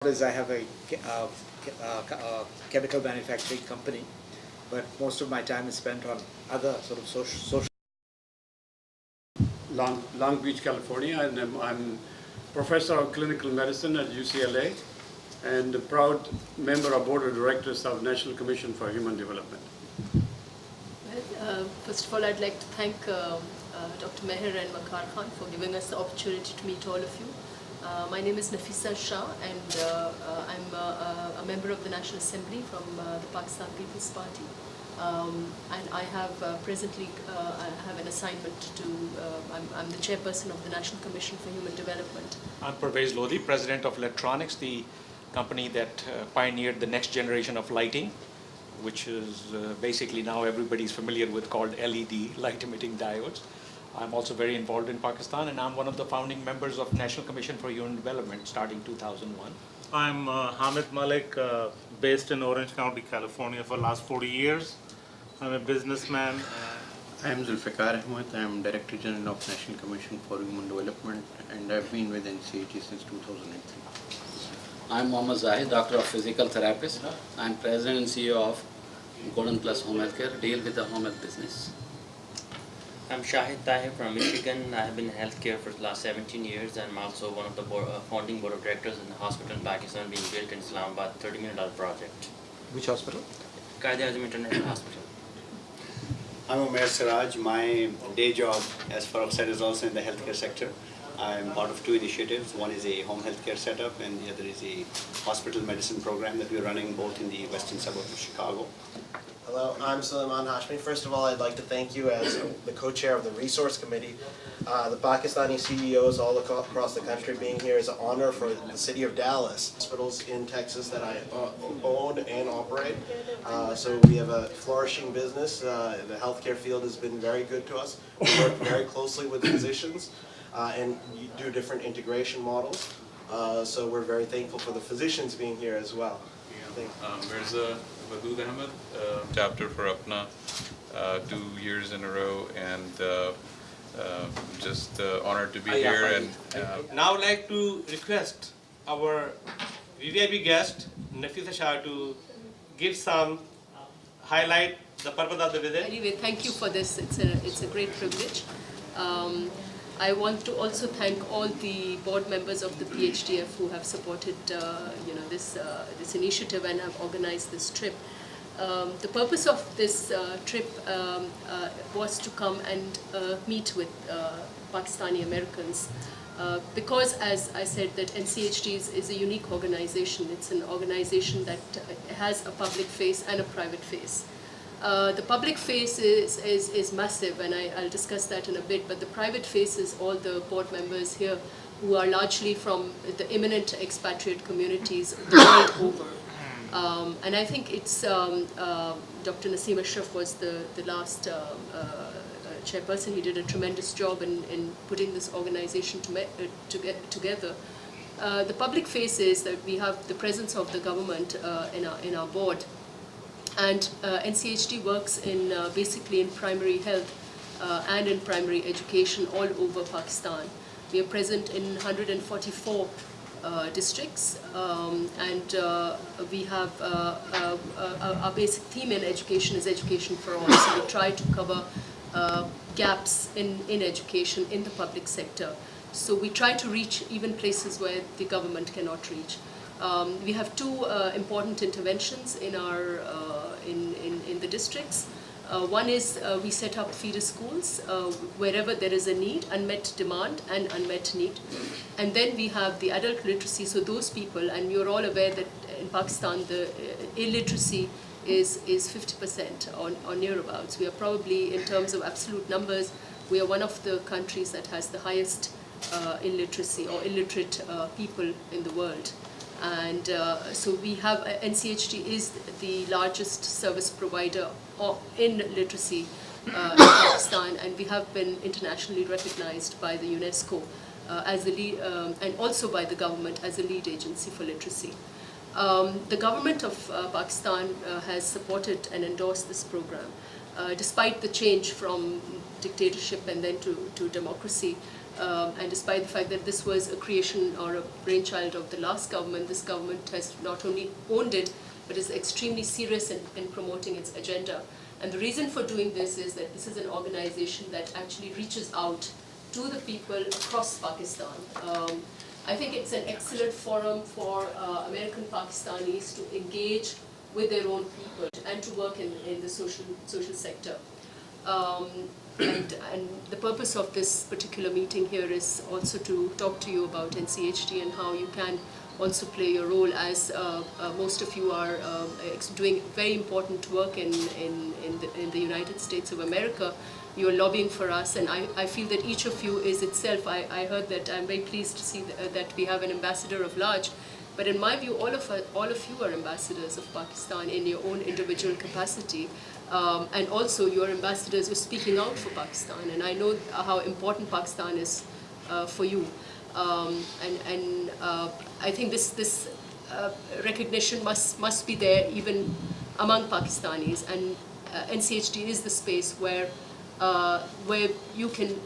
Is I have a chemical manufacturing company, but most of my time is spent on other sort of social. Long Beach, California, and I'm professor of clinical medicine at UCLA and a proud member of board of directors of National Commission for Human Development. Well, first of all, I'd like to thank Dr. Meher and Mahrukh Khan for giving us the opportunity to meet all of you. My name is Nafisa Shah, and I'm a member of the National Assembly from the Pakistan People's Party. And I have presently I have an assignment to, I'm the chairperson of the National Commission for Human Development. I'm Parvez Lodi, president of Electronics, the company that pioneered the next generation of lighting, which is basically now everybody's familiar with, called LED, light emitting diodes. I'm also very involved in Pakistan, and I'm one of the founding members of National Commission for Human Development starting 2001. I'm Ahmed Malik, based in Orange County, California for the last 40 years. I'm a businessman. I'm Zulfikar Ahmed. I'm Director General of National Commission for Human Development, and I've been with NCHG since 2003. I'm Mohammad Zahid, Doctor of Physical Therapist. I'm President and CEO of Golden Plus Home Healthcare, deal with the home health business. I'm Shahid Tahir from Michigan. I have been in healthcare for the last 17 years, and I'm also one of the founding board of directors in the hospital in Pakistan being built in Islamabad, $30 million project. Which hospital? Qaisar International Hospital. I'm Umair Siraj. My day job, as Farouk said, is also in the healthcare sector. I'm part of two initiatives. One is a home healthcare setup, and the other is a hospital medicine program that we're running both in the western suburbs of Chicago. Hello, I'm Suleiman Hashmi. First of all, I'd like to thank you as the co-chair of the Resource Committee. The Pakistani CEOs all across the country being here is an honor for the city of Dallas. Hospitals in Texas that I own and operate. So we have a flourishing business. The healthcare field has been very good to us. We work very closely with physicians and do different integration models. So we're very thankful for the physicians being here as well. Ahmed, chapter for Apna, 2 years in a row, and just honored to be here. And now I'd like to request our VVIP guest Nafisa Shah to give some highlight the purpose of the visit. Anyway, thank you for this. It's a great privilege. I want to also thank all the board members of the PHDF who have supported this initiative and have organized this trip. The purpose of this trip was to come and meet with Pakistani Americans because, as I said, that NCHD is a unique organization. It's an organization that has a public face and a private face. The public face is massive, and I'll discuss that in a bit, but the private face is all the board members here who are largely from the imminent expatriate communities the world over. And I think it's Dr. Naseem Ashraf was the last chairperson. He did a tremendous job in putting this organization together. The public face is that we have the presence of the government in our board. And NCHD works in basically in primary health and in primary education all over Pakistan. We are present in 144 districts, and we have our basic theme in education is education for all. So we try to cover gaps in education in the public sector. So we try to reach even places where the government cannot reach. We have two important interventions in our in the districts. One is we set up feeder schools wherever there is a need, unmet demand and unmet need. And then we have the adult literacy, so those people, and you're all aware that in Pakistan the illiteracy is 50% or nearabouts. We are probably, in terms of absolute numbers, we are one of the countries that has the highest illiteracy or illiterate people in the world. And so we have, NCHD is the largest service provider in literacy in Pakistan, and we have been internationally recognized by the UNESCO as the lead, and also by the government as a lead agency for literacy. The government of Pakistan has supported and endorsed this program. Despite the change from dictatorship and then to democracy, And despite the fact that this was a creation or a brainchild of the last government, this government has not only owned it, but is extremely serious in promoting its agenda. And the reason for doing this is that this is an organization that actually reaches out to the people across Pakistan. I think it's an excellent forum for American Pakistanis to engage with their own people and to work in the social sector. And the purpose of this particular meeting here is also to talk to you about NCHD and how you can also play your role, as most of you are doing very important work in the United States of America. You're lobbying for us, and I feel that each of you is itself, I heard that, I'm very pleased to see that we have an ambassador of large, but in my view, all of you are ambassadors of Pakistan in your own individual capacity. And also you're ambassadors who are speaking out for Pakistan, and I know how important Pakistan is for you. I think this recognition must be there even among Pakistanis, and NCHD is the space where you can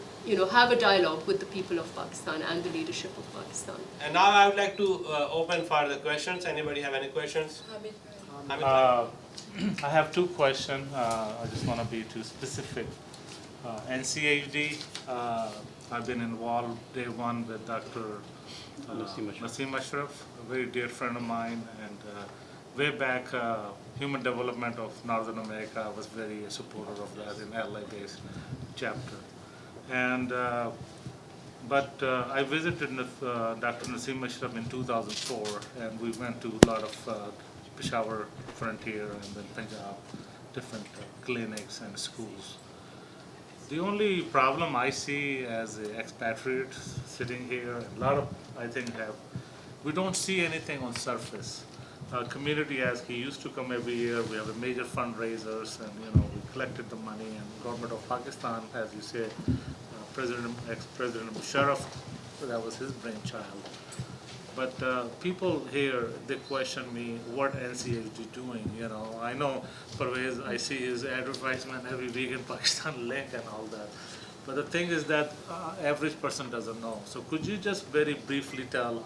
have a dialogue with the people of Pakistan and the leadership of Pakistan. And now I would like to open for the questions. Anybody have any questions? I have two questions. I just want to be too specific. NCHD, I've been involved day one with Dr. Naseem Ashraf, a very dear friend of mine, and way back, Human Development of Northern America was very supportive of that in LA-based chapter. And but I visited Dr. Naseem Ashraf in 2004, and we went to a lot of Peshawar Frontier and then Punjab, different clinics and schools. The only problem I see as an expatriate sitting here, a lot of, I think, we don't see anything on surface. Our community, as he used to come every year, we have a major fundraisers, and we collected the money, and government of Pakistan, as you said, ex-President Musharraf, that was his brainchild. But people here, they question me, what NCHD doing, I know Parvez, I see his advertisement every week in Pakistan Link and all that. But the thing is that average person doesn't know. So could you just very briefly tell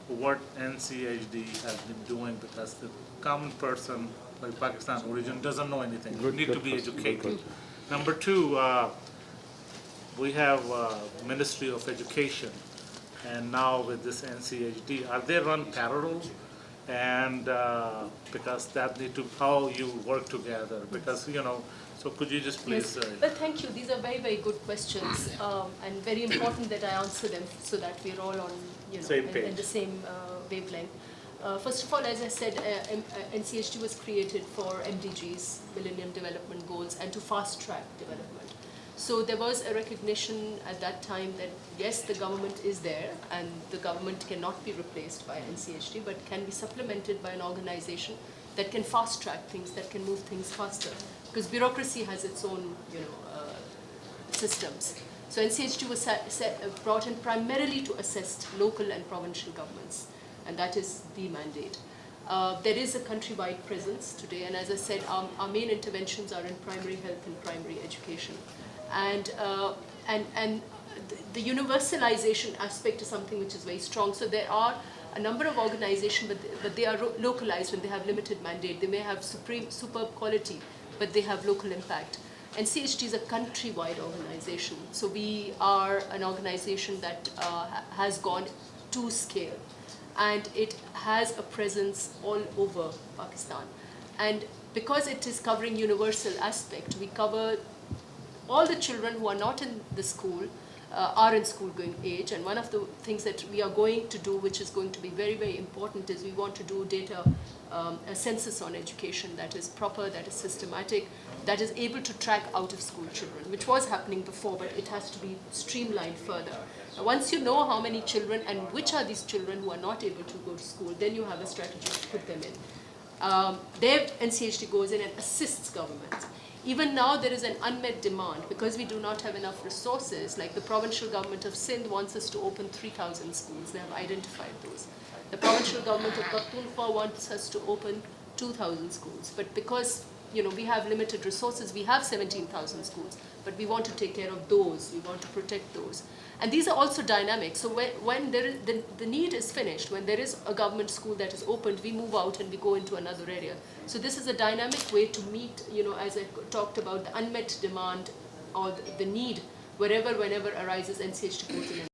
what NCHD has been doing, because the common person, like Pakistan origin, doesn't know anything. You need to be educated. Number two, we have Ministry of Education. And now with this NCHD, are they run parallel? And because that need to, how you work together, because, so could you just please... Yes. Well, thank you. These are very, very good questions, and very important that I answer them so that we're all on, in the same wavelength. First of all, as I said, NCHD was created for MDGs, Millennium Development Goals, and to fast-track development. So there was a recognition at that time that yes, the government is there, and the government cannot be replaced by NCHD, but can be supplemented by an organization that can fast-track things, that can move things faster. Because bureaucracy has its own, systems. So NCHD was brought in primarily to assist local and provincial governments, and that is the mandate. There is a countrywide presence today, and as I said, our main interventions are in primary health and primary education. And the universalization aspect is something which is very strong. So there are a number of organizations, but they are localized and they have limited mandate. They may have superb quality, but they have local impact. NCHD is a countrywide organization. So we are an organization that has gone to scale, and it has a presence all over Pakistan. And because it is covering universal aspect, we cover all the children who are not in the school, are in school going age. And one of the things that we are going to do, which is going to be very, very important, is we want to do a census on education that is proper, that is systematic, that is able to track out-of-school children, which was happening before, but it has to be streamlined further. Now, once you know how many children and which are these children who are not able to go to school, then you have a strategy to put them in. There, NCHD goes in and assists governments. Even now, there is an unmet demand because we do not have enough resources. Like the provincial government of Sindh wants us to open 3,000 schools. They have identified those. The provincial government of Pakhtunkhwa wants us to open 2,000 schools. But because we have limited resources. We have 17,000 schools, but we want to take care of those. We want to protect those. And these are also dynamic. So when there is, the need is finished, when there is a government school that is opened, we move out and we go into another area. So this is a dynamic way to meet, as I talked about, the unmet demand or the need whenever arises, NCHT goes in.